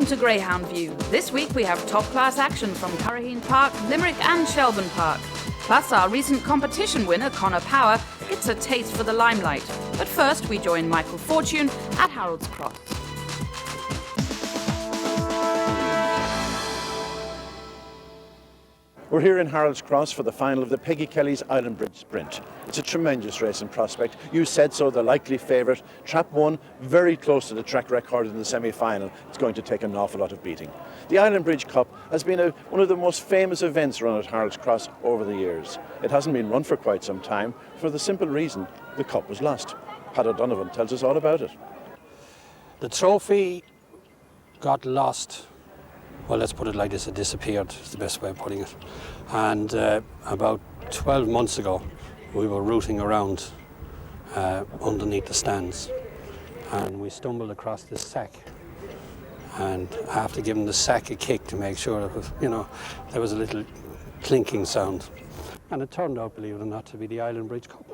welcome to Greyhound View. This week we have top-class action from Carey Park, Limerick and Shelburne Park. Plus our recent competition winner, Conor Power, gets a taste for the limelight. But first we join Michael Fortune at Harold's Cross. We're here in Harold's Cross for the final of the Peggy Kelly's Islandbridge Sprint. It's a tremendous race in prospect. You said so, the likely favourite. Trap 1, very close to the track record in the semi-final. It's going to take an awful lot of beating. The Islandbridge Cup has been one of the most famous events run at Harold's Cross over the years. It hasn't been run for quite some time for the simple reason the cup was lost. Pat O'Donovan tells us all about it. The trophy got lost. Well, let's put it like this, it disappeared, is the best way of putting it. And about 12 months ago, we were rooting around underneath the stands, and we stumbled across this sack. And after giving the sack a kick to make sure it was, there was a little clinking sound. And it turned out, believe it or not, to be the Islandbridge Cup.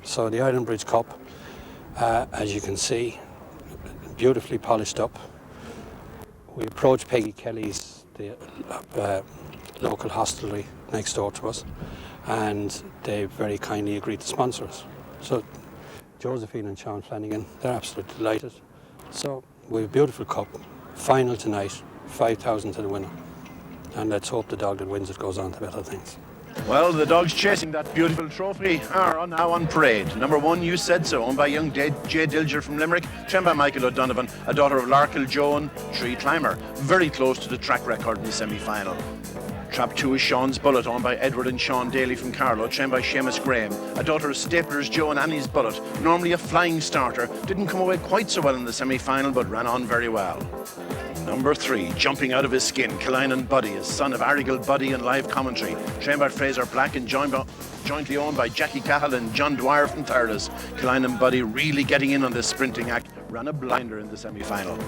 So the Islandbridge Cup, as you can see, beautifully polished up. We approached Peggy Kelly's, the local hostelry next door to us, and they very kindly agreed to sponsor us. So Josephine and Sean Flanagan, they're absolutely delighted. So we have a beautiful cup, final tonight, 5,000 to the winner. And let's hope the dog that wins it goes on to better things. Well, the dogs chasing that beautiful trophy are now on parade. Number 1, You Said So, owned by young Jay Dilger from Limerick, trained by Michael O'Donovan, a daughter of Larkill Joan, tree climber, very close to the track record in the semi-final. Trap 2 is Sean's Bullet, owned by Edward and Sean Daly from Carlow, trained by Seamus Graham, a daughter of Staplers Joe and Annie's Bullet, normally a flying starter, didn't come away quite so well in the semi-final but ran on very well. Number 3, jumping out of his skin, Killinan Buddy, a son of Arrigal Buddy and live commentary, trained by Fraser Black and jointly owned by Jackie Cahill and John Dwyer from Thurles. Killinan Buddy really getting in on this sprinting act, ran a blinder in the semi-final.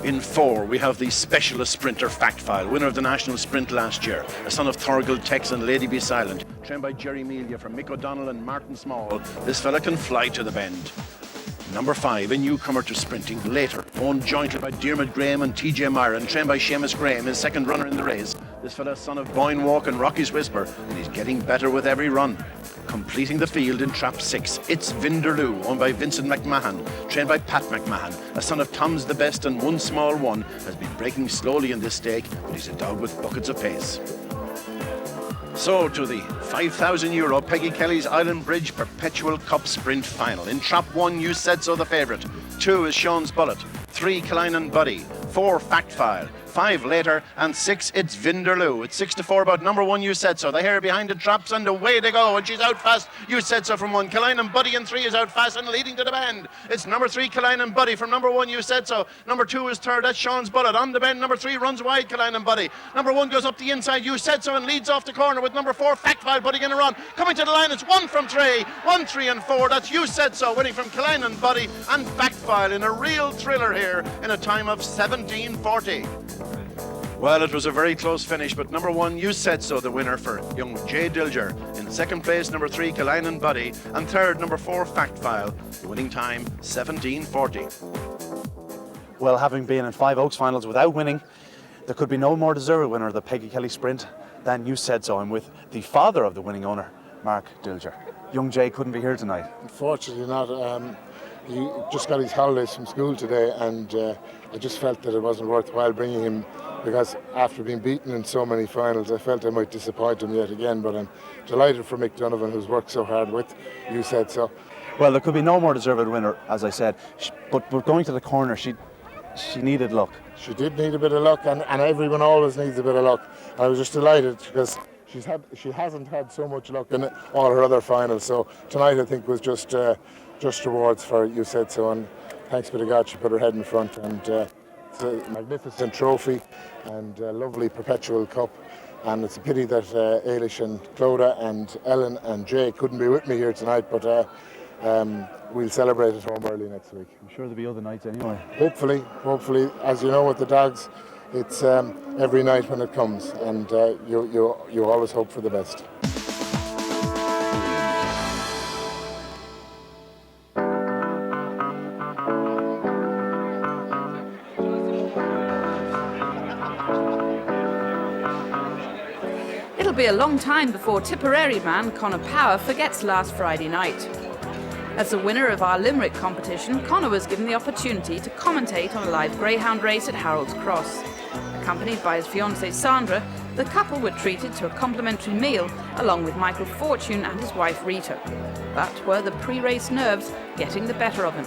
In 4, we have the specialist sprinter Fact File, winner of the national sprint last year, a son of Thorgal Tex and Lady Be Silent, trained by Jerry Melia from Mick O'Donnell and Martin Small. This fella can fly to the bend. Number 5, a newcomer to sprinting, Later, owned jointly by Diarmuid Graham and TJ Myron, trained by Seamus Graham, his second runner in the race. This fella's son of Boyne Walk and Rocky's Whisper, and he's getting better with every run. Completing the field in Trap 6, It's Vinderloo, owned by Vincent McMahon, trained by Pat McMahon, a son of Tom's the Best and One Small One, has been breaking slowly in this stake, but he's a dog with buckets of pace. So to the €5,000 Peggy Kelly's Islandbridge Perpetual Cup Sprint Final. In Trap 1, You Said So, the favourite. 2 is Sean's Bullet. 3, Killinan Buddy. 4, Fact File. 5, Later. And 6, It's Vinderloo. It's 6-4 about number 1, You Said So. The hare behind the traps and away they go. And she's out fast. You Said So from 1. Killinan Buddy in 3 is out fast and leading to the bend. It's number 3, Killinan Buddy from number 1, You Said So. Number 2 is third. That's Sean's Bullet. On the bend, number 3 runs wide, Killinan Buddy. Number 1 goes up the inside, You Said So, and leads off the corner with number 4, Fact File, Buddy going to run. Coming to the line, it's 1 from 3. 1, 3 and 4. That's You Said So, winning from Killinan Buddy and Fact File in a real thriller here in a time of 17:40. Well, it was a very close finish, but number 1, You Said So, the winner for young Jay Dilger. In second place, number 3, Killinan Buddy, and third, number 4, Fact File. The winning time, 17:40. Well, having been in 5 Oaks finals without winning, there could be no more deserved winner of the Peggy Kelly Sprint than You Said So. I'm with the father of the winning owner, Mark Dilger. Young Jay couldn't be here tonight. Unfortunately not. He just got his holidays from school today, and I just felt that it wasn't worthwhile bringing him, because after being beaten in so many finals, I felt I might disappoint him yet again. But I'm delighted for Mick Donovan, who's worked so hard with You Said So. Well, there could be no more deserved winner, as I said, but going to the corner, she needed luck. She did need a bit of luck, and everyone always needs a bit of luck. I was just delighted because she hasn't had so much luck in all her other finals. So tonight, I think, was just rewards for You Said So, and thanks be to God she put her head in front. And it's a magnificent trophy and a lovely perpetual cup. And it's a pity that Ailish and Clodagh and Ellen and Jay couldn't be with me here tonight, but we'll celebrate at home early next week. I'm sure there'll be other nights anyway. Hopefully, as you know with the dogs, it's every night when it comes, and you always hope for the best. be a long time before Tipperary man Conor Power forgets last Friday night. As the winner of our Limerick competition, Conor was given the opportunity to commentate on a live Greyhound race at Harold's Cross. Accompanied by his fiancée Sandra, the couple were treated to a complimentary meal along with Michael Fortune and his wife Rita. But were the pre-race nerves getting the better of him?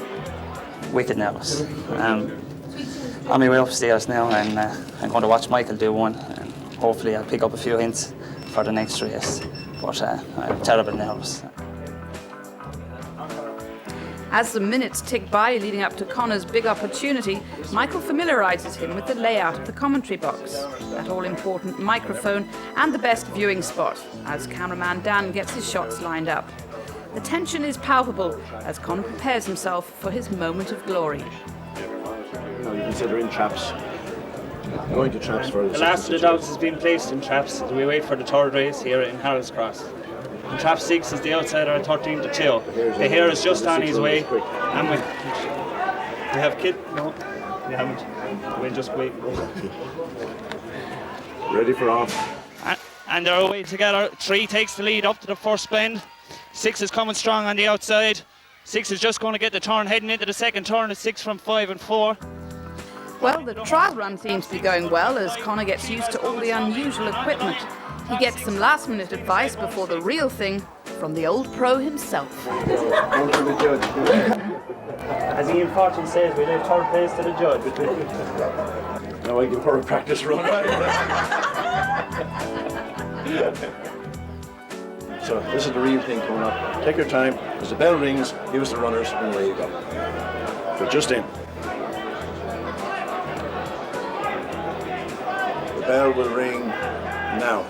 Wicked nervous. On my way upstairs now, and I'm going to watch Michael do one, and hopefully I'll pick up a few hints for the next race. But I'm terribly nervous. As the minutes tick by leading up to Conor's big opportunity, Michael familiarises him with the layout of the commentary box, that all-important microphone and the best viewing spot, as cameraman Dan gets his shots lined up. The tension is palpable as Conor prepares himself for his moment of glory. Now you consider in traps, going to traps for the last of the dogs has been placed in traps as we wait for the third race here in Harold's Cross. And trap 6 is the outsider at 13 to 2. The hare is just on his way, and we have Kit. No, we haven't. We'll just wait. Ready for off. And they're away together. 3 takes the lead up to the first bend. 6 is coming strong on the outside. 6 is just going to get the turn heading into the second turn. It's 6 from 5 and 4. Well, the trial run seems to be going well as Conor gets used to all the unusual equipment. He gets some last-minute advice before the real thing from the old pro himself. As Ian Fortune says, we leave third place to the judge. Now I give her a practice run. So this is the real thing coming up. Take your time. As the bell rings, give us the runners, and away you go. So just in. The bell will ring now.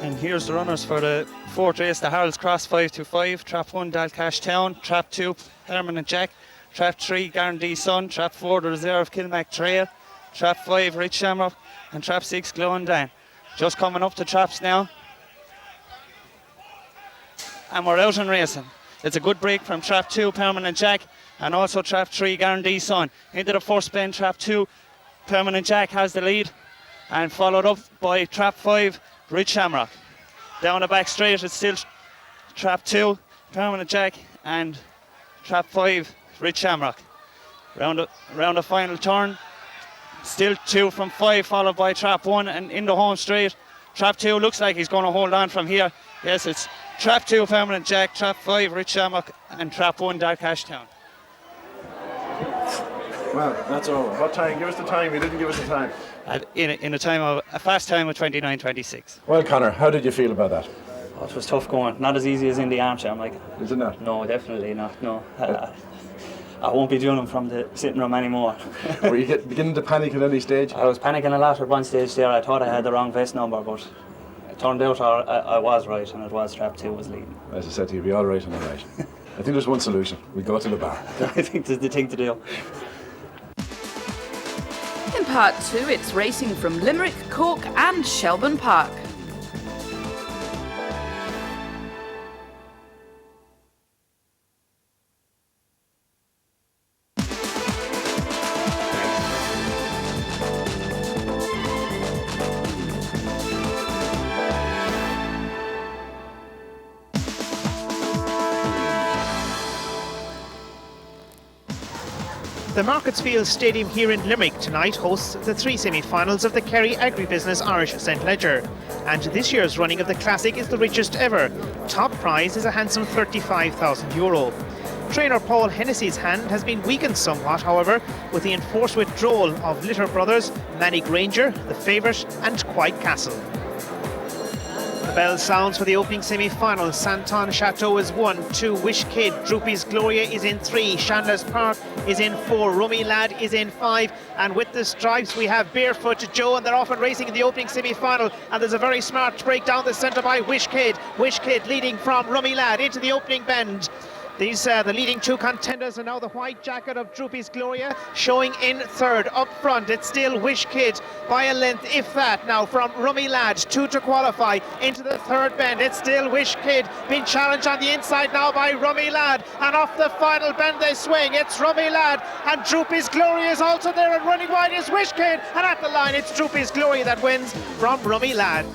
And here's the runners for the fourth race, the Harold's Cross 5 to 5. Trap 1, Dalcash Town. Trap 2, Permanent Jack. Trap 3, Guarantee Sun. Trap 4, the Reserve Kilmac Trail. Trap 5, Rich Shamrock. And Trap 6, Glowing Dan. Just coming up to traps now. And we're out and racing. It's a good break from Trap 2, Permanent Jack. And also Trap 3, Guarantee Sun. Into the first bend, Trap 2, Permanent Jack has the lead. And followed up by Trap 5, Rich Shamrock. Down the back straight, it's still Trap 2, Permanent Jack, and Trap 5, Rich Shamrock. Round the final turn, still 2 from 5, followed by Trap 1, and in the home straight, Trap 2 looks like he's going to hold on from here. Yes, it's Trap 2, Permanent Jack, Trap 5, Rich Shamrock, and Trap 1, Dalcash Town. Well, that's over. What time? Give us the time. You didn't give us the time. In a fast time of 29:26. Well, Conor, how did you feel about that? Oh, it was tough going. Not as easy as in the armchair, Mike. Is it not? No, definitely not. No. I won't be doing them from the sitting room anymore. Were you beginning to panic at any stage? I was panicking a lot at one stage there. I thought I had the wrong vest number, but it turned out I was right, and it was Trap 2 was leading. As I said to you, be all right on the night. I think there's one solution. We go to the bar. I think that's the thing to do. In part 2, it's racing from Limerick, Cork and Shelburne Park. The Marketsfield Stadium here in Limerick tonight hosts the 3 semi-finals of the Kerry Agribusiness Irish St Leger. And this year's running of the Classic is the richest ever. Top prize is a handsome €35,000. Trainer Paul Hennessy's hand has been weakened somewhat, however, with the enforced withdrawal of Litter Brothers, Manny Granger, The Favourite and Quite Castle. The bell sounds for the opening semi-final. Santon Chateau is 1, 2 Wish Kid, Droopy's Gloria is in 3, Chandler's Park is in 4, Rummy Lad is in 5, and with the stripes we have Barefoot Joe, and they're off and racing in the opening semi-final, and there's a very smart break down the centre by Wish Kid leading from Rummy Lad into the opening bend. These the leading 2 contenders, and now the white jacket of Droopy's Gloria showing in third. Up front, it's still Wish Kid by a length, if that, now from Rummy Lad, 2 to qualify into the third bend. It's still Wish Kid being challenged on the inside now by Rummy Lad, and off the final bend they swing. It's Rummy Lad, and Droopy's Gloria is also there, and running wide is Wish Kid, and at the line it's Droopy's Gloria that wins from Rummy Lad.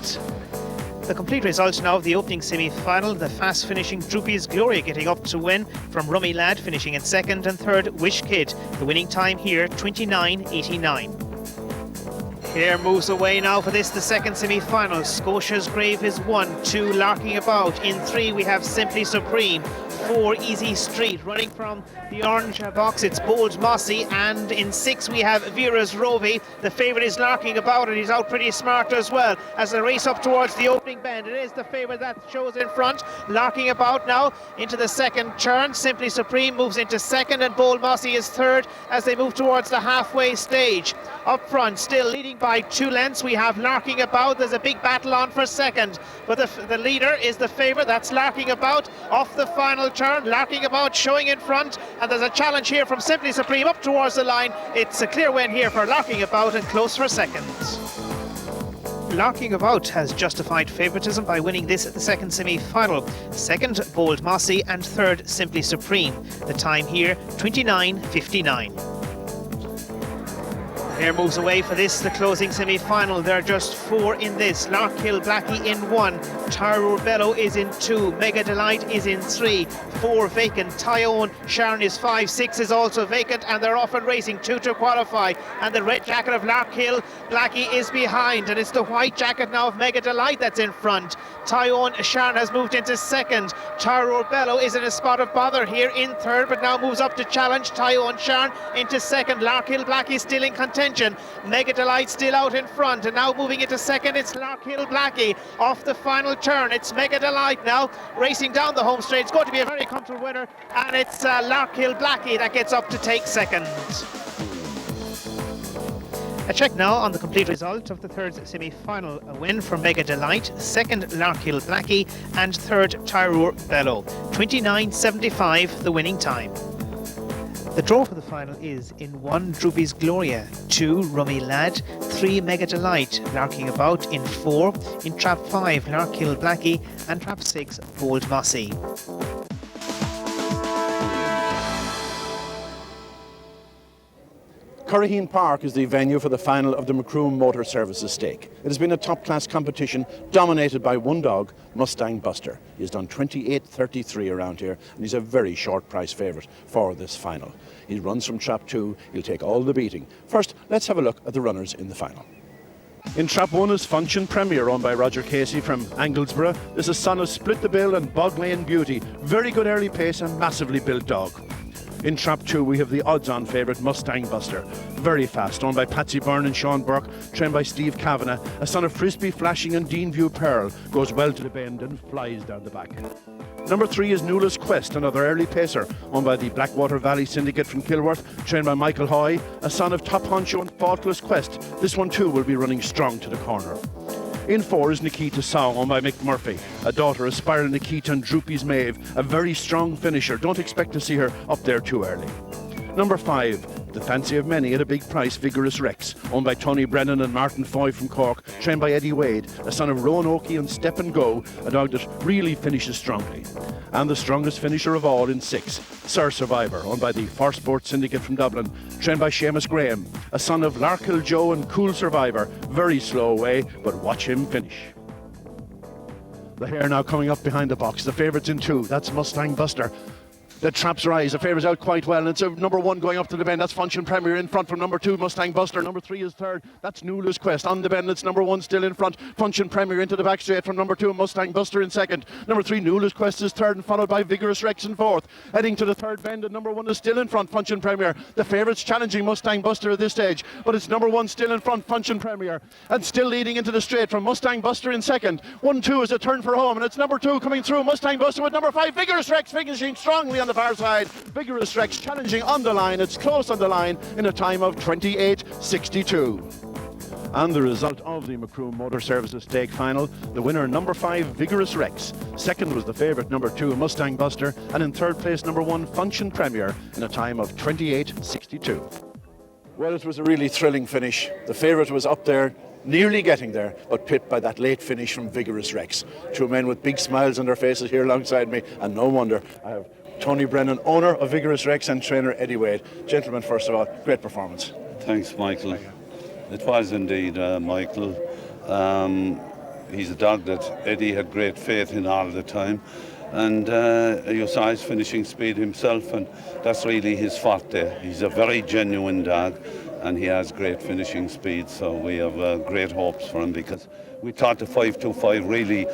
The complete result now of the opening semi-final, the fast finishing Droopy's Gloria getting up to win from Rummy Lad, finishing in second, and third Wish Kid. The winning time here 29.89. Clare moves away now for this, the second semi-final. Scotia's Grave is 1, 2 Larking About. In 3 we have Simply Supreme. 4 Easy Street. Running from the orange box, it's Bold Mossy, and in 6 we have Vera's Rovey. The favourite is Larking About, and he's out pretty smart as well as they race up towards the opening bend. It is the favourite that shows in front. Larking About now into the second turn. Simply Supreme moves into second, and Bold Mossy is third as they move towards the halfway stage. Up front, still leading by 2 lengths, we have Larking About. There's a big battle on for second, but the leader is the favourite, that's Larking About. Off the final turn, Larking About showing in front, and there's a challenge here from Simply Supreme up towards the line. It's a clear win here for Larking About and close for second. Larking About has justified favouritism by winning this at the second semi-final. Second, Bold Mossy, and third, Simply Supreme. The time here, 29.59. Clare moves away for this, the closing semi-final. There are just 4 in this. Larkhill Blackie in 1, Tyrone Bellow is in 2, Mega Delight is in 3, 4 vacant, Tyone Sharon is 5, 6 is also vacant, and they're off and racing 2 to qualify. And the red jacket of Larkhill Blackie is behind, and it's the white jacket now of Mega Delight that's in front. Tyone Sharon has moved into second. Tyrone Bellow is in a spot of bother here in third, but now moves up to challenge Tyone Sharon into second. Larkhill Blackie still in contention. Mega Delight still out in front, and now moving into second, it's Larkhill Blackie. Off the final turn, it's Mega Delight now racing down the home straight. It's going to be a very comfortable winner, and it's Larkhill Blackie that gets up to take second. A check now on the complete result of the third semi-final. A win for Mega Delight, second Larkhill Blackie, and third Tyrone Bellow. 29.75 the winning time. The draw for the final is in 1 Droopy's Gloria, 2 Rummy Lad, 3 Mega Delight, Larking About in 4, in trap 5 Larkhill Blackie, and trap 6 Bold Mossy. Curraheen Park is the venue for the final of the Macroom Motor Services Stake. It has been a top-class competition dominated by one dog, Mustang Buster. He has done 28.33 around here, and he's a very short price favourite for this final. He runs from trap 2, he'll take all the beating. First, let's have a look at the runners in the final. In trap 1 is Function Premier, owned by Roger Casey from Anglesborough. This is son of Split the Bill and Bog Lane Beauty. Very good early pace and massively built dog. In trap 2 we have the odds-on favourite Mustang Buster. Very fast, owned by Patsy Byrne and Sean Burke, trained by Steve Kavanagh. A son of Frisbee Flashing and Dean View Pearl, goes well to the bend and flies down the back. Number 3 is Nula's Quest, another early pacer, owned by the Blackwater Valley Syndicate from Kilworth, trained by Michael Hoy. A son of Top Honcho and Faultless Quest. This one too will be running strong to the corner. In 4 is Nikita Song, owned by Mick Murphy, a daughter of Spiral Nikita and Droopy's Maeve, a very strong finisher. Don't expect to see her up there too early. Number 5, the fancy of many at a big price, Vigorous Rex, owned by Tony Brennan and Martin Foy from Cork, trained by Eddie Wade, a son of Rowan Oakey and Step and Go, a dog that really finishes strongly. And the strongest finisher of all in 6, Sir Survivor, owned by the Force Sports Syndicate from Dublin, trained by Seamus Graham, a son of Larkhill Joe and Cool Survivor. Very slow away, but watch him finish. The hare now coming up behind the box. The favourites in 2, that's Mustang Buster. The traps rise, the favourite's out quite well, and it's number 1 going up to the bend. That's Function Premier in front from number 2, Mustang Buster. Number 3 is third, that's Nula's Quest. On the bend, it's number 1 still in front, Function Premier into the back straight from number 2, Mustang Buster in second. Number 3, Nula's Quest is third, and followed by Vigorous Rex in fourth. Heading to the third bend, and number 1 is still in front, Function Premier. The favourite's challenging Mustang Buster at this stage, but it's number 1 still in front, Function Premier, and still leading into the straight from Mustang Buster in second. 1-2 is a turn for home, and it's number 2 coming through, Mustang Buster with number 5, Vigorous Rex, finishing strongly on the far side. Vigorous Rex challenging on the line. It's close on the line in a time of 28.62. And the result of the Macroom Motor Services Stake final, the winner number 5, Vigorous Rex. Second was the favourite number 2, Mustang Buster, and in third place number 1, Function Premier, in a time of 28.62. Well, it was a really thrilling finish. The favourite was up there, nearly getting there, but pipped by that late finish from Vigorous Rex. 2 men with big smiles on their faces here alongside me, and no wonder. I have Tony Brennan, owner of Vigorous Rex, and trainer Eddie Wade. Gentlemen, first of all, great performance. Thanks, Michael. It was indeed, Michael. he's a dog that Eddie had great faith in all the time. And you saw his finishing speed himself, and that's really his forte. He's a very genuine dog, and he has great finishing speed, so we have great hopes for him, because we thought the 5.25 really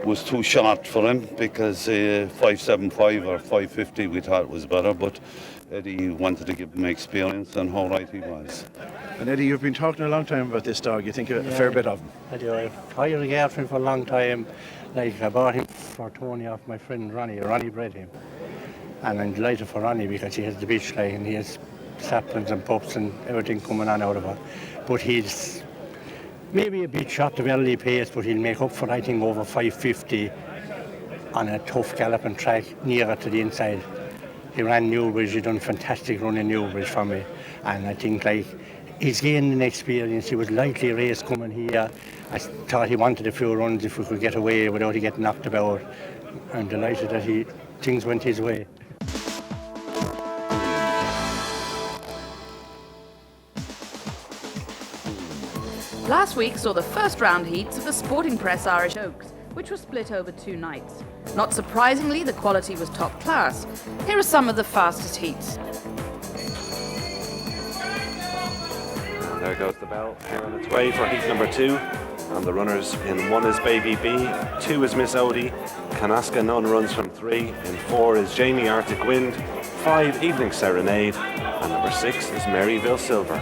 was too short for him, because 5.75 or 5.50 we thought was better, but Eddie wanted to give him experience, and how right he was. And Eddie, you've been talking a long time about this dog. You think a fair bit of him. I do. I've hired a guy for him for a long time. Like, I bought him for Tony off my friend Ronnie. Ronnie bred him. And I'm delighted for Ronnie because he has the beach line and he has saplings and pups and everything coming on out of it. But he's maybe a bit short of early pace, but he'll make up for, I think, over 5.50 on a tough galloping track nearer to the inside. He ran Newbridge, he done fantastic run in Newbridge for me. And I think, like, he's gaining experience. He was lightly raced coming here. I thought he wanted a few runs if we could get away without he getting knocked about. I'm delighted that things went his way. Last week saw the first round heats of the Sporting Press Irish Oaks, which was split over 2 nights. Not surprisingly, the quality was top class. Here are some of the fastest heats. And there goes the bell here on its way for heat number 2. And the runners in 1 is Baby B, 2 is Miss Odie, Kanaska Nunn runs from 3, in 4 is Jamie Arctic Wind, 5 Evening Serenade, and number 6 is Maryville Silver.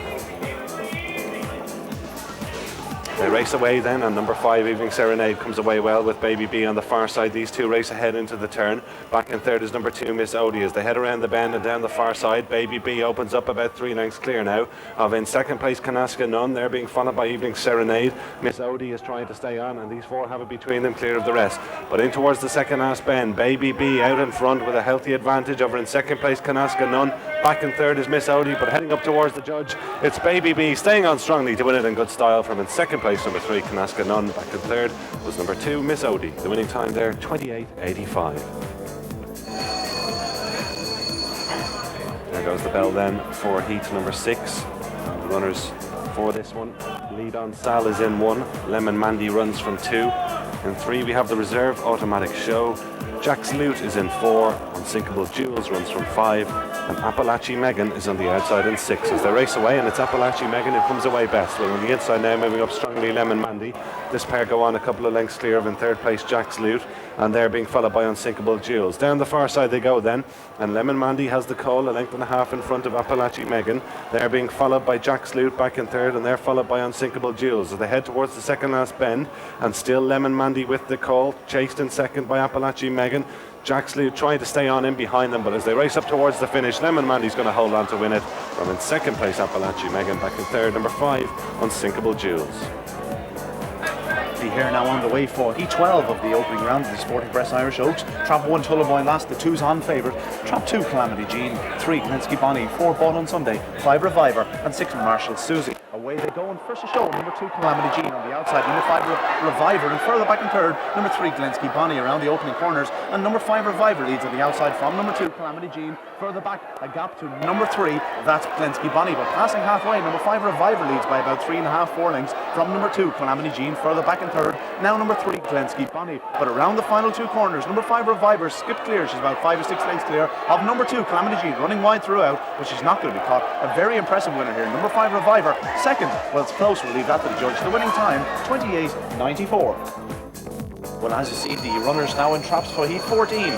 They race away then, and number 5 Evening Serenade comes away well with Baby B on the far side. These two race ahead into the turn. Back in third is number 2 Miss Odie. As they head around the bend and down the far side, Baby B opens up about 3 lengths clear now of in second place Kanaska Nunn. They're being followed by Evening Serenade. Miss Odie is trying to stay on, and these 4 have it between them, clear of the rest. But in towards the second last bend, Baby B out in front with a healthy advantage over in second place Kanaska Nunn. Back in third is Miss Odie, but heading up towards the judge, it's Baby B staying on strongly to win it in good style from in second place number 3 Kanaska Nunn. Back in third was number 2 Miss Odie. The winning time there 28.85. There goes the bell then for heat number 6. The runners for this one, Lead on Sal is in 1, Lemon Mandy runs from 2. In 3 we have the reserve Automatic Show. Jack's Loot is in 4, Unsinkable Jewels runs from 5, and Appalachian Megan is on the outside in 6. As they race away, and it's Appalachian Megan who comes away best. Well, on the inside now, moving up strongly, Lemon Mandy. This pair go on a couple of lengths clear of in third place Jack's Loot, and they're being followed by Unsinkable Jewels. Down the far side they go then, and Lemon Mandy has the call, a length and a half in front of Appalachian Megan. They're being followed by Jack's Loot back in third, and they're followed by Unsinkable Jewels. As they head towards the second last bend, and still Lemon Mandy with the call, chased in second by Appalachian Megan. Jack's Loot trying to stay on in behind them, but as they race up towards the finish, Lemon Mandy's going to hold on to win it from in second place Appalachian Megan. Back in third, number 5 Unsinkable Jewels. Here now on the way for E12 of the opening round of the Sporting Press Irish Oaks. Trap 1 Tullaboy last, the 2's on favourite. Trap 2 Calamity Jean, 3 Glenski Bonnie, 4 Bought on Sunday, 5 Reviver, and 6 Marshall Susie. Away they go, and first to show, number 2 Calamity Jean on the outside, number 5 Reviver, and further back in third, number 3 Glenski Bonnie around the opening corners, and number 5 Reviver leads on the outside from number 2 Calamity Jean. Further back, a gap to number 3, that's Glenski Bonnie, but passing halfway, number 5 Reviver leads by about 3.5-4 lengths from number 2 Calamity Jean. Further back in third, now number 3 Glenski Bonnie, but around the final 2 corners, number 5 Reviver skipped clear. She's about 5 or 6 lengths clear of number 2 Calamity Jean, running wide throughout, but she's not going to be caught. A very impressive winner here. Number 5 Reviver, second. Well, it's close, we'll leave that to the judge. The winning time 28.94. Well, as you see, the runners now in traps for heat 14.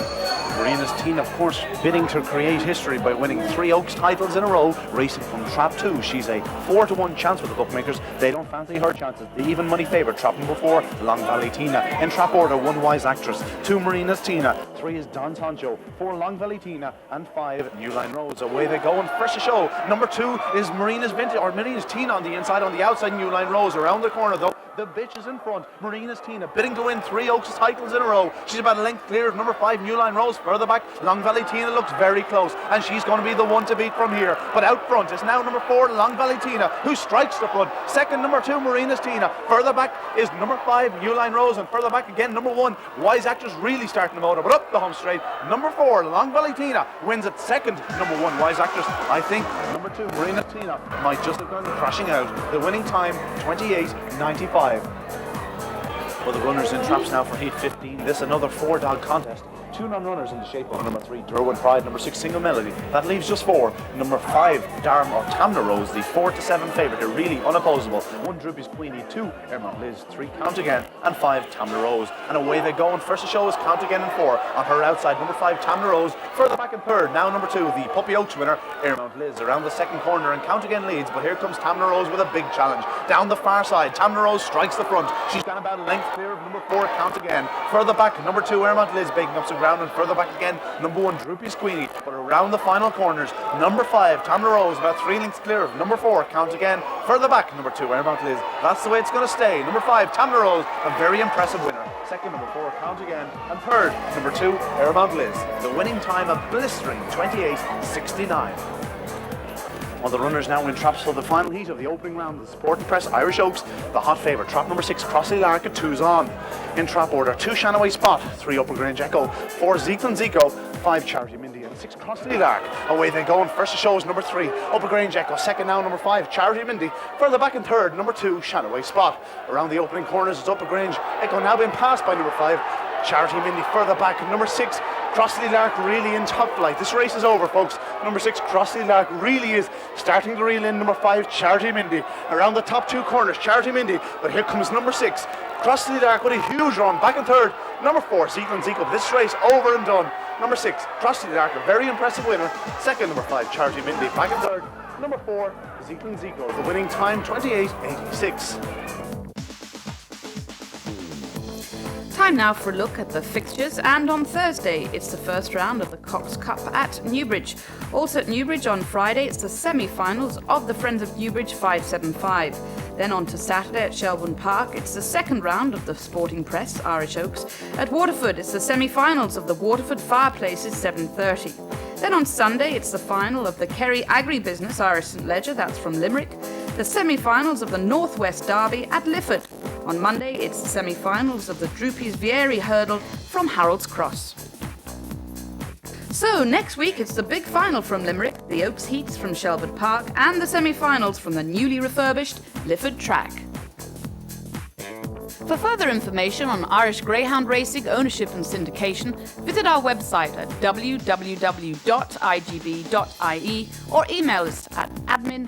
Marina's Teen, of course, bidding to create history by winning 3 Oaks titles in a row, racing from trap 2. She's a 4-to-1 chance with the bookmakers. They don't fancy her chances. The even money favourite, trap number 4, Long Valley Tina. In trap order, 1 Wise Actress, 2 Marina's Tina, 3 is Don Sancho, 4 Long Valley Tina, and 5 New Line Rose. Away they go, and fresh to show. Number 2 is Marina's Vintage, or Marina's Tina on the inside, on the outside, New Line Rose. Around the corner though, the bitch is in front. Marina's Tina bidding to win 3 Oaks titles in a row. She's about a length clear of number 5 New Line Rose. Further back, Long Valley Tina looks very close, and she's going to be the one to beat from here. But out front is now number 4 Long Valley Tina, who strikes the front. Second, number 2 Marina's Tina. Further back is number 5 New Line Rose, and further back again number 1 Wise Actress, really starting the motor, but up the home straight. Number 4 Long Valley Tina wins it. Second, number 1 Wise Actress. I think number 2 Marina's Tina might just have gone crashing out. The winning time 28.95. Well, the runners in traps now for heat 15. This another 4-dog contest. 2 non-runners in the shape of number 3, Derwin Pride, number 6, Single Melody. That leaves just 4. Number 5, Darm or Tamna Rose, the 4-7 favourite. They're really unopposable. 1, Droopy's Queenie. 2, Airmont Liz. 3, Count Again. And 5, Tamna Rose. And away they go. And first to show is Count Again and 4. On her outside, number 5, Tamna Rose. Further back in third, now number 2, the Puppy Oaks winner, Airmont Liz. Around the second corner and Count Again leads. But here comes Tamna Rose with a big challenge. Down the far side, Tamna Rose strikes the front. She's gone about a length clear of number 4, Count Again. Further back, number 2, Airmont Liz, baking up some ground. And further back again, number 1, Droopy's Queenie. But around the final corners, number 5, Tamna Rose, about 3 lengths clear of number 4, Count Again. Further back, number 2, Airmont Liz. That's the way it's going to stay. Number 5, Tamna Rose, a very impressive winner. Second, number 4, Count Again. And third, number 2, Airmont Liz. The winning time, a blistering 28.69. Well, the runners now in traps for the final heat of the opening round of the Sporting Press Irish Oaks. The hot favourite, trap number 6, Crossley Lark at 2's on. In trap order, 2, Shanaway Spot, 3, Upper Grange Echo, 4, Zeekland Zico, 5, Charity Mindy, and 6, Crossley Lark. Away they go, and first to show is number 3, Upper Grange Echo. Second now, number 5, Charity Mindy. Further back in third, number 2, Shanaway Spot. Around the opening corners is Upper Grange Echo, now being passed by number 5, Charity Mindy. Further back, number 6, Crossley Lark really in top flight. This race is over, folks. Number 6, Crossley Lark really is starting to reel in. Number 5, Charity Mindy. Around the top 2 corners, Charity Mindy. But here comes number 6, Crossley Lark with a huge run. Back in third, number 4, Zeekland Zico. This race over and done. Number 6, Crossley Lark, a very impressive winner. Second, number 5, Charity Mindy. Back in third, number 4, Zeekland Zico. The winning time, 28.86. Time now for a look at the fixtures, and on Thursday it's the first round of the Cox Cup at Newbridge. Also at Newbridge on Friday it's the semi-finals of the Friends of Newbridge 575. Then on to Saturday at Shelburne Park it's the second round of the Sporting Press Irish Oaks. At Waterford it's the semi-finals of the Waterford Fireplaces 7:30. Then on Sunday it's the final of the Kerry Agribusiness Irish St Leger, that's from Limerick. The semi-finals of the Northwest Derby at Lifford. On Monday, it's the semi-finals of the Droopy's Vieri Hurdle from Harold's Cross. So next week, it's the big final from Limerick, the Oaks Heats from Shelburne Park, and the semi-finals from the newly refurbished Lifford Track. For further information on Irish Greyhound racing, ownership and syndication, visit our website at www.igb.ie or email us at admin@igb.ie.